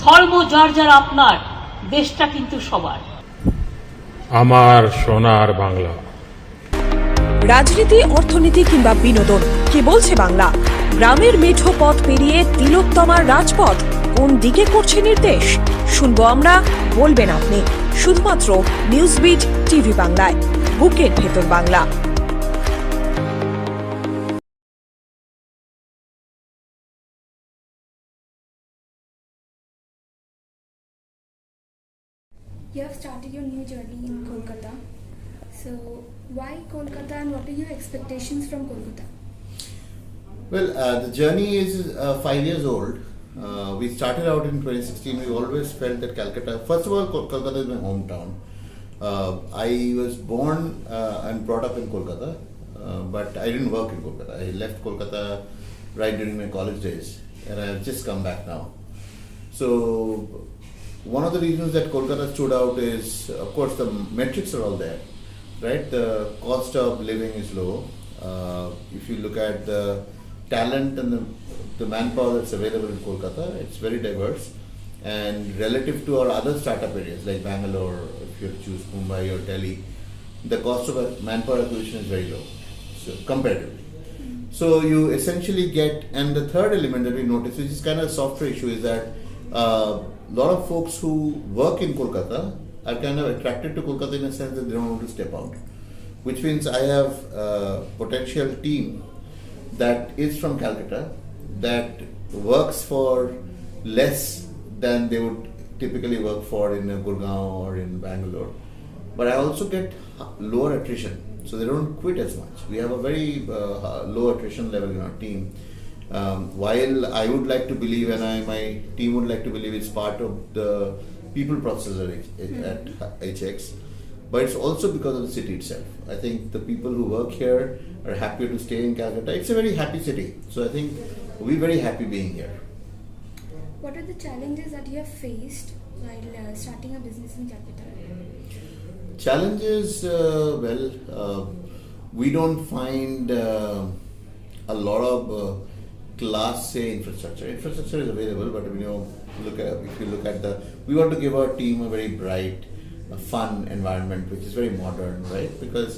ধর্ম যার যার আপনার, দেশটা কিন্তু সবার। আমার সোনার বাংলা। রাজনীতি, অর্থনীতি কিংবা বিনোদন, কি বলছে বাংলা? গ্রামের মেঠো পথ পেরিয়ে তিলোত্তমার রাজপথ কোন দিকে করছে নির্দেশ? শুনবো আমরা, বলবেন আপনি। শুধুমাত্র নিউজবিট টিভি বাংলায়, বুকের ভেতর Bangla. You have started your new journey in Kolkata. So, why Kolkata and what are your expectations from Kolkata? Well, the journey is 5 years old. We started out in 2016. We always felt that Calcutta, first of all, Kolkata is my hometown. I was born and brought up in Kolkata, but I didn't work in Kolkata. I left Kolkata right during my college days, and I have just come back now. So, one of the reasons that Kolkata stood out is, of course, the metrics are all there, right? The cost of living is low. If you look at the talent and the manpower that's available in Kolkata, it's very diverse. And relative to our other startup areas like Bangalore, if you choose Mumbai or Delhi, the cost of manpower acquisition is very low, so comparatively. So you essentially get, and the third element that we notice, which is kind of a softer issue, is that a lot of folks who work in Kolkata are kind of attracted to Kolkata in a sense that they don't want to step out. Which means I have a potential team that is from Calcutta that works for less than they would typically work for in Gurgaon or in Bangalore. But I also get lower attrition, so they don't quit as much. We have a very low attrition level in our team. While I would like to believe, and my team would like to believe, it's part of the people process at HX, but it's also because of the city itself. I think the people who work here are happier to stay in Calcutta. It's a very happy city, so I think we're very happy being here. What are the challenges that you have faced while starting a business in Calcutta? Challenges, we don't find a lot of Class A infrastructure. Infrastructure is available, but if you look at we want to give our team a very bright, fun environment, which is very modern, right? Because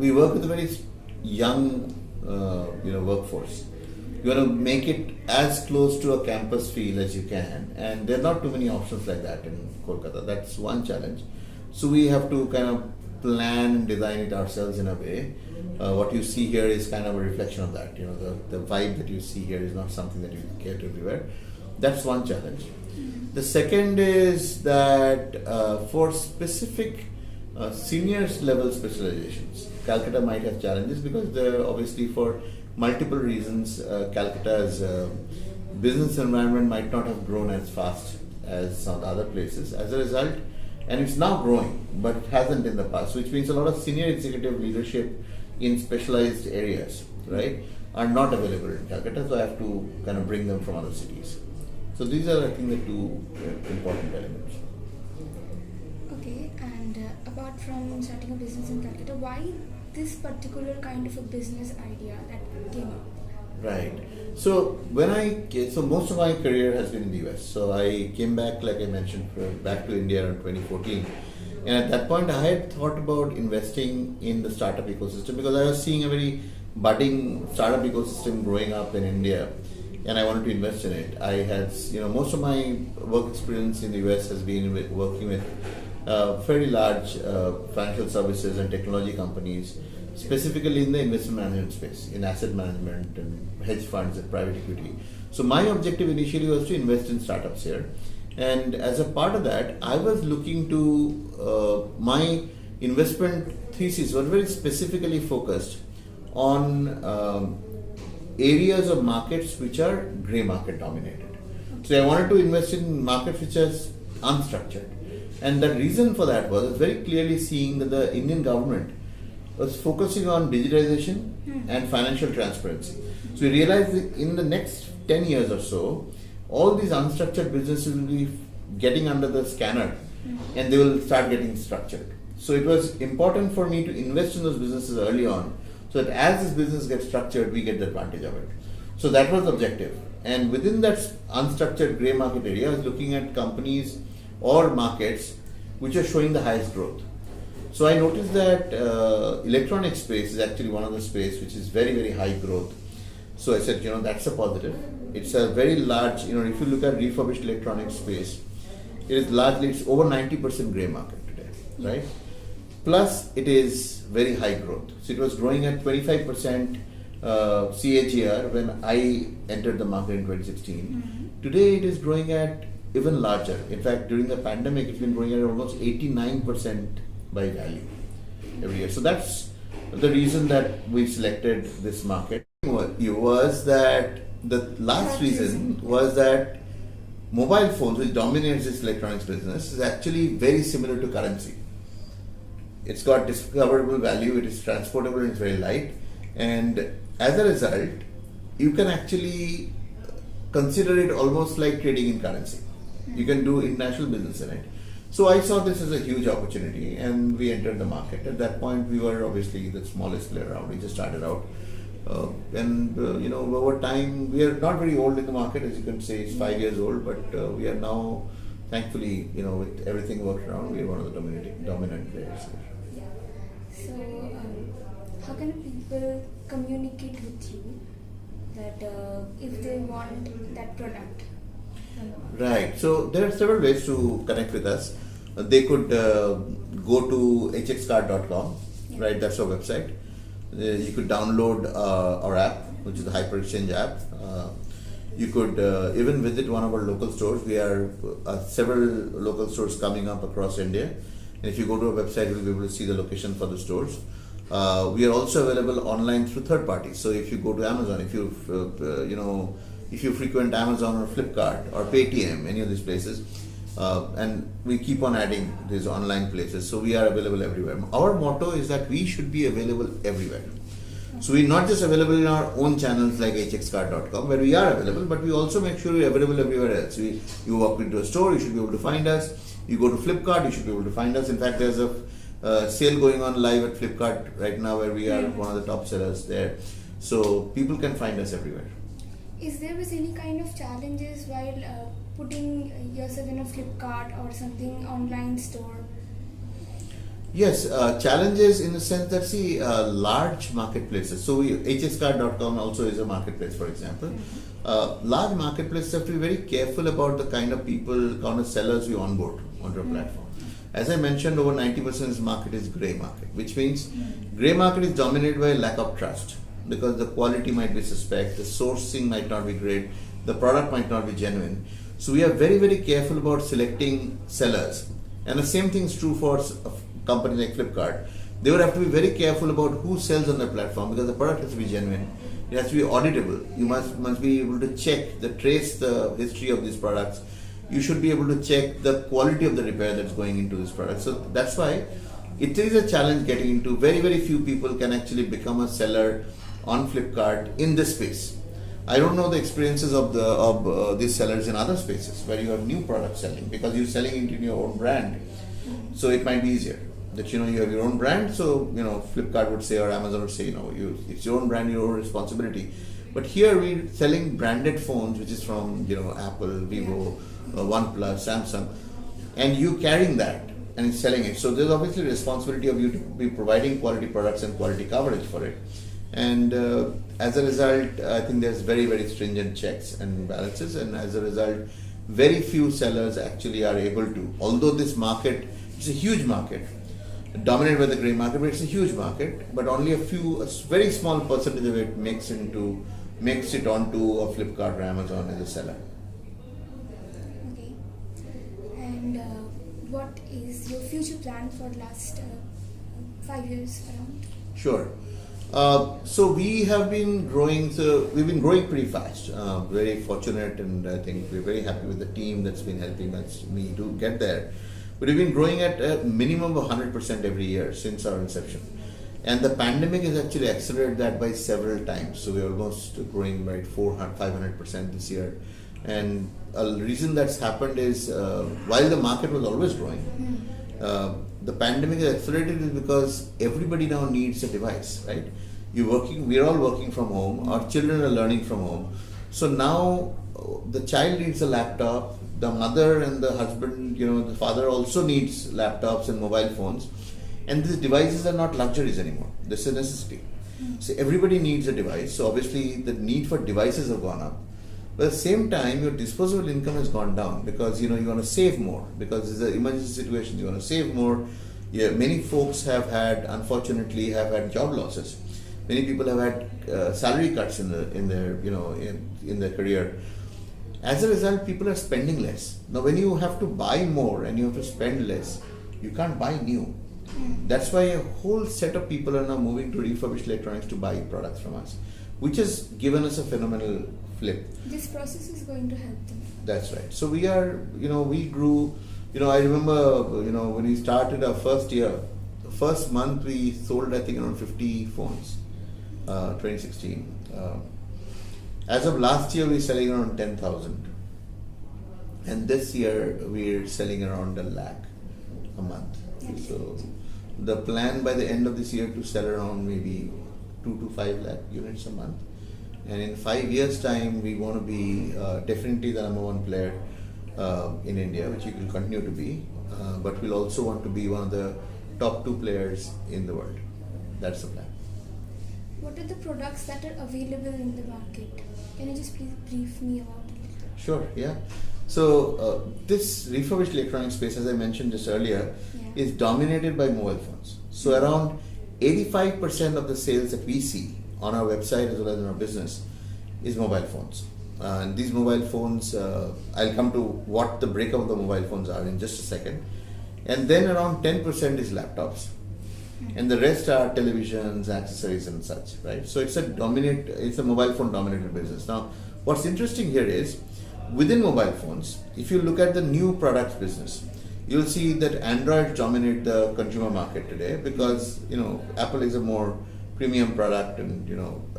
we work with a very young, workforce. You want to make it as close to a campus feel as you can, and there are not too many options like that in Kolkata. That's one challenge. So we have to kind of plan and design it ourselves in a way. What you see here is kind of a reflection of that. The vibe that you see here is not something that you get everywhere. That's one challenge. The second is that for specific senior level specializations, Calcutta might have challenges because they're obviously for multiple reasons. Calcutta's business environment might not have grown as fast as some of the other places. As a result, and it's now growing, but it hasn't in the past, which means a lot of senior executive leadership in specialized areas, right, are not available in Calcutta, so I have to kind of bring them from other cities. So these are, I think, the two important elements. Okay, and apart from starting a business in Calcutta, why this particular kind of a business idea that came up? Right. So most of my career has been in the US. So I came back, like I mentioned, back to India in 2014. And at that point, I had thought about investing in the startup ecosystem because I was seeing a very budding startup ecosystem growing up in India, and I wanted to invest in it. I had, most of my work experience in the US has been working with fairly large financial services and technology companies, specifically in the investment management space, in asset management and hedge funds and private equity. So my objective initially was to invest in startups here. And as a part of that, I was looking to, my investment thesis was very specifically focused on areas of markets which are grey market dominated. So I wanted to invest in markets which are unstructured. And the reason for that was very clearly seeing that the Indian government was focusing on digitization and financial transparency. So we realized that in the next 10 years or so, all these unstructured businesses will be getting under the scanner and they will start getting structured. So it was important for me to invest in those businesses early on so that as this business gets structured, we get the advantage of it. So that was the objective. And within that unstructured grey market area, I was looking at companies or markets which are showing the highest growth. So I noticed that electronic space is actually one of the space which is very, very high growth. So I said, that's a positive. It's a very large, if you look at refurbished electronic space, it's over 90% grey market today, right? Plus it is very high growth. So it was growing at 25% CAGR when I entered the market in 2016. Mm-hmm. Today it is growing at even larger. In fact, during the pandemic, it's been growing at almost 89% by value every year. So that's the reason that we selected this market. Was that the last reason was that mobile phones, which dominates this electronics business, is actually very similar to currency. It's got discoverable value, it is transportable, and it's very light. And as a result, you can actually consider it almost like trading in currency. You can do international business in it. So I saw this as a huge opportunity, and we entered the market. At that point, we were obviously the smallest player around. We just started out. Over time, we are not very old in the market, as you can say, it's 5 years old, but we are now, thankfully, with everything worked around, we are one of the dominant players here. So, how can people communicate with you that if they want that product? Right. So there are several ways to connect with us. They could go to hxcard.com. Yeah. Right. That's our website. You could download our app, which is the Hyper Exchange app. You could even visit one of our local stores. We are several local stores coming up across India. And if you go to our website, you'll be able to see the location for the stores. We are also available online through third parties. So if you go to Amazon, if you frequent Amazon or Flipkart or Paytm, any of these places, and we keep on adding these online places. So we are available everywhere. Our motto is that we should be available everywhere. So we're not just available in our own channels like hxcard.com, where we are available, but we also make sure we're available everywhere else. You walk into a store, you should be able to find us. You go to Flipkart, you should be able to find us. In fact, there's a sale going on live at Flipkart right now where we are one of the top sellers there. So people can find us everywhere. Is there was any kind of challenges while putting yourself in a Flipkart or something online store? Yes, challenges in the sense that large marketplaces. So hxcard.com also is a marketplace, for example. Large marketplaces have to be very careful about the kind of people, kind of sellers you onboard onto a platform. As I mentioned, over 90% of this market is grey market, which means grey market is dominated by lack of trust, because the quality might be suspect, the sourcing might not be great, the product might not be genuine. So we are very, very careful about selecting sellers. And the same thing is true for a company like Flipkart. They would have to be very careful about who sells on the platform, because the product has to be genuine. It has to be auditable. You must be able to trace the history of these products. You should be able to check the quality of the repair that's going into this product. So that's why it is a challenge getting into. Very, very few people can actually become a seller on Flipkart in this space. I don't know the experiences of these sellers in other spaces where you have new products selling, because you're selling into your own brand. So it might be easier that you have your own brand. So Flipkart would say, or Amazon would say, it's your own brand, your own responsibility. But here we're selling branded phones, which is from Apple, Vivo, OnePlus, Samsung, and you carrying that and selling it. So there's obviously a responsibility of you to be providing quality products and quality coverage for it. And as a result, I think there's very, very stringent checks and balances, and as a result, very few sellers actually are able to. Although this market, it's a huge market, dominated by the grey market, but it's a huge market. But only a very small percentage of it makes it onto a Flipkart or Amazon as a seller. Okay. And what is your future plan for last 5 years around? Sure. So we have been growing. So we've been growing pretty fast. Very fortunate, and I think we're very happy with the team that's been helping me to get there. But we've been growing at a minimum of 100% every year since our inception. And the pandemic has actually accelerated that by several times. So we're almost growing by 500% this year. And a reason that's happened is while the market was always growing, the pandemic has accelerated it because everybody now needs a device, right? we're all working from home, our children are learning from home. So now the child needs a laptop, the mother and the husband, the father also needs laptops and mobile phones. And these devices are not luxuries anymore. This is a necessity. So everybody needs a device. So obviously the need for devices have gone up. But at the same time, your disposable income has gone down because you want to save more. Because it's an emergency situation, you want to save more. Yeah, many folks unfortunately have had job losses. Many people have had salary cuts in their career. As a result, people are spending less. Now, when you have to buy more and you have to spend less, you can't buy new. That's why a whole set of people are now moving to refurbished electronics to buy products from us, which has given us a phenomenal flip. This process is going to help them. That's right. So we grew. I remember, when we started our first year, the first month we sold, I think, around 50 phones, 2016. As of last year, we're selling around 10,000. And this year, we're selling around 1 lakh a month. So the plan by the end of this year to sell around maybe 2 to 5 lakh units a month. And in 5 years' time, we want to be definitely the number one player in India, which we will continue to be. But we'll also want to be one of the top 2 players in the world. That's the plan. What are the products that are available in the market? Can you just please brief me about it? Sure, yeah. So this refurbished electronic space, as I mentioned just earlier, is dominated by mobile phones. So around 85% of the sales that we see on our website as well as in our business is mobile phones. And these mobile phones, I'll come to what the breakup of the mobile phones are in just a second. And then around 10% is laptops. And the rest are televisions, accessories and such, right? So it's a mobile phone dominated business. Now, what's interesting here is, within mobile phones, if you look at the new products business, you'll see that Android dominate the consumer market today because, Apple is a more premium product and,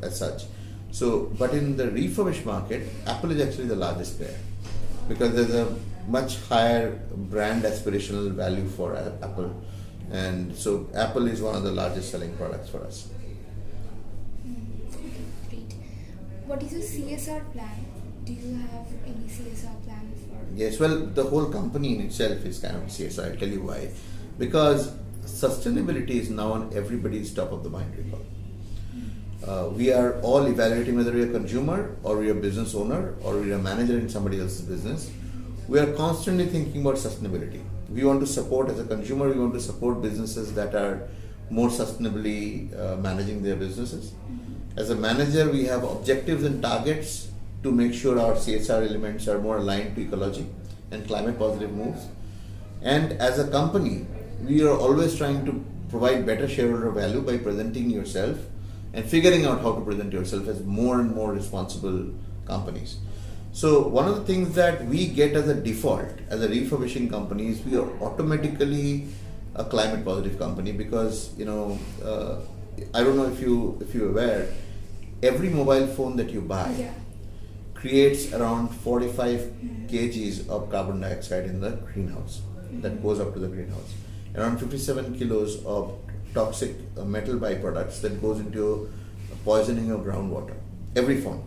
as such. So, but in the refurbished market, Apple is actually the largest player because there's a much higher brand aspirational value for Apple. And so Apple is one of the largest selling products for us. Okay, great. What is your CSR plan? Do you have any CSR plan for? Yes, well, the whole company in itself is kind of CSR. I'll tell you why. Because sustainability is now on everybody's top of the mind recall. We are all evaluating whether we're a consumer or we're a business owner or we're a manager in somebody else's business. We are constantly thinking about sustainability. We want to support, as a consumer, we want to support businesses that are more sustainably managing their businesses. As a manager, we have objectives and targets to make sure our CSR elements are more aligned to ecology and climate positive moves. And as a company, we are always trying to provide better shareholder value by presenting yourself and figuring out how to present yourself as more and more responsible companies. So one of the things that we get as a default as a refurbishing company is we are automatically a climate positive company because I don't know if you're aware, every mobile phone that you buy creates around 45 kgs of carbon dioxide in the greenhouse that goes up to the greenhouse. Around 57 kilos of toxic metal byproducts that goes into poisoning of groundwater. Every phone.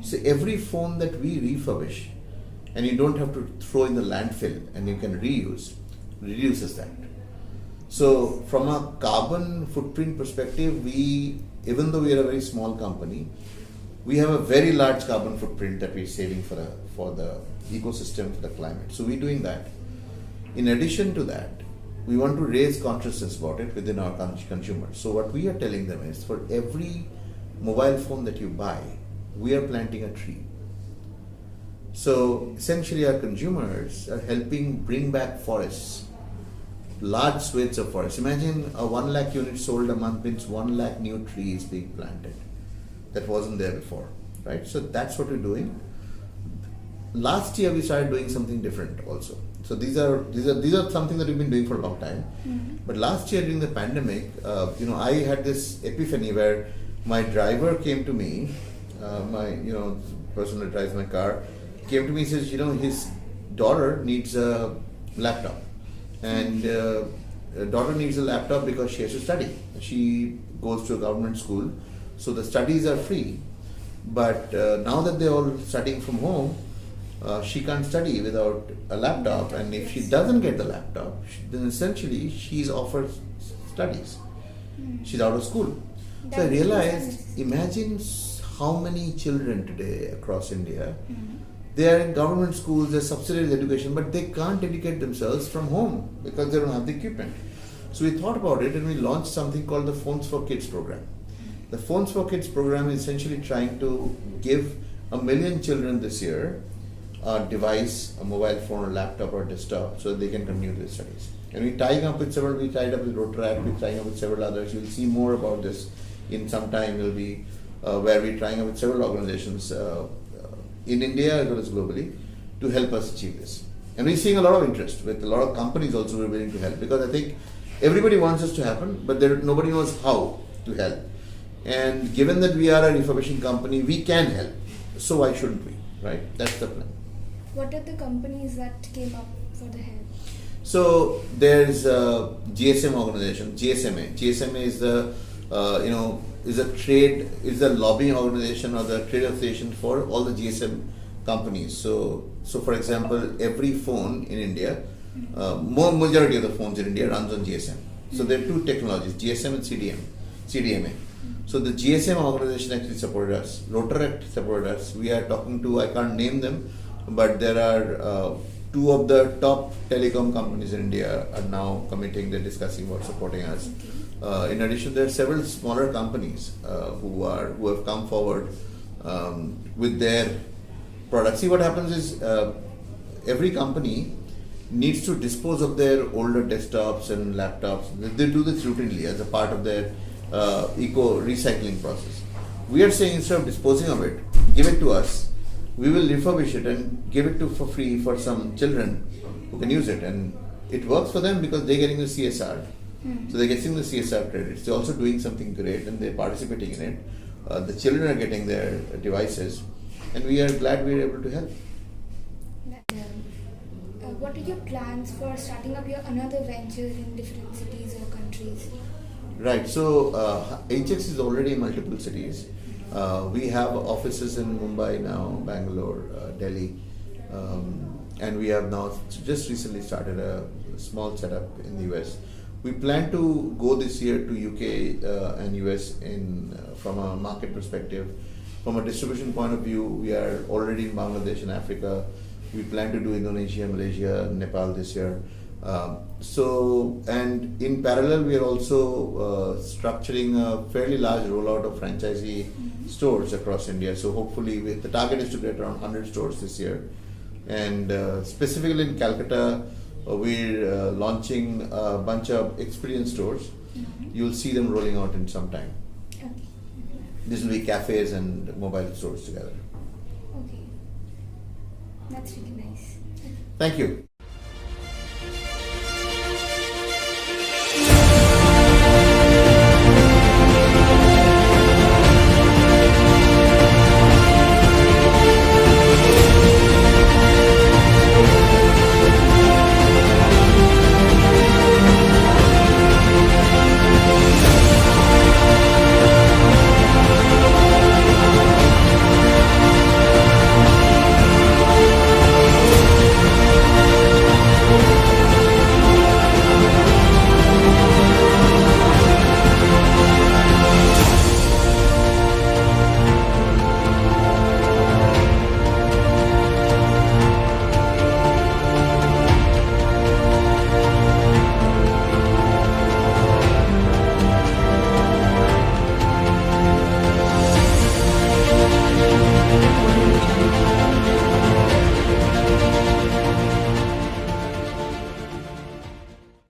So every phone that we refurbish and you don't have to throw in the landfill and you can reuse, reduces that. So from a carbon footprint perspective, even though we are a very small company, we have a very large carbon footprint that we're saving for the ecosystem, for the climate. So we're doing that. In addition to that, we want to raise consciousness about it within our consumers. So what we are telling them is, for every mobile phone that you buy, we are planting a tree. So essentially our consumers are helping bring back forests, large swathes of forests. Imagine a 1 lakh unit sold a month means 1 lakh new trees being planted. That wasn't there before, right? So that's what we're doing. Last year we started doing something different also. So these are something that we've been doing for a long time. But last year during the pandemic, I had this epiphany where my driver came to me, person that drives my car, came to me and says, his daughter needs a laptop. And daughter needs a laptop because she has to study. She goes to a government school, so the studies are free. But now that they're all studying from home, she can't study without a laptop, and if she doesn't get the laptop, then essentially she's offered studies. She's out of school. So I realized, imagine how many children today across India, they are in government schools, they're subsidized education, but they can't educate themselves from home because they don't have the equipment. So we thought about it and we launched something called the Phones for Kids program. The Phones for Kids program is essentially trying to give 1 million children this year a device, a mobile phone, a laptop or desktop, so that they can continue their studies. And we tied up with Rotaract, we're tying up with several others. You'll see more about this in some time. Will be where we're trying up with several organizations in India as well as globally to help us achieve this. And we're seeing a lot of interest with a lot of companies also who are willing to help, because I think everybody wants this to happen, but nobody knows how to help. And given that we are a refurbishing company, we can help. So why shouldn't we? Right? That's the plan. What are the companies that came up for the help? So there's a GSM organization, GSMA. GSMA is the is a lobbying organization or the trade association for all the GSM companies. So for example, every phone in India, majority of the phones in India runs on GSM. So there are two technologies, GSM and CDMA. So the GSM organization actually supported us. Rotaract supported us. We are talking to, I can't name them, but there are two of the top telecom companies in India are now committing, they're discussing about supporting us. In addition, there are several smaller companies who have come forward with their products. See, what happens is every company needs to dispose of their older desktops and laptops. They do this routinely as a part of their eco-recycling process. We are saying, instead of disposing of it, give it to us. We will refurbish it and give it for free for some children who can use it. And it works for them because they're getting the CSR. So they're getting the CSR credits. They're also doing something great and they're participating in it. The children are getting their devices. And we are glad we are able to help. What are your plans for starting up your another venture in different cities or countries? Right. So HX is already in multiple cities. We have offices in Mumbai now, Bangalore, Delhi, and we have now just recently started a small setup in the US. We plan to go this year to UK and US from a market perspective. From a distribution point of view, we are already in Bangladesh and Africa. We plan to do Indonesia, Malaysia, Nepal this year. And in parallel, we are also structuring a fairly large rollout of franchisee stores across India. So hopefully, the target is to get around 100 stores this year. And specifically in Calcutta, we're launching a bunch of experience stores. You'll see them rolling out in some time. Okay. This will be cafes and mobile stores together. Okay. That's really nice. Thank you.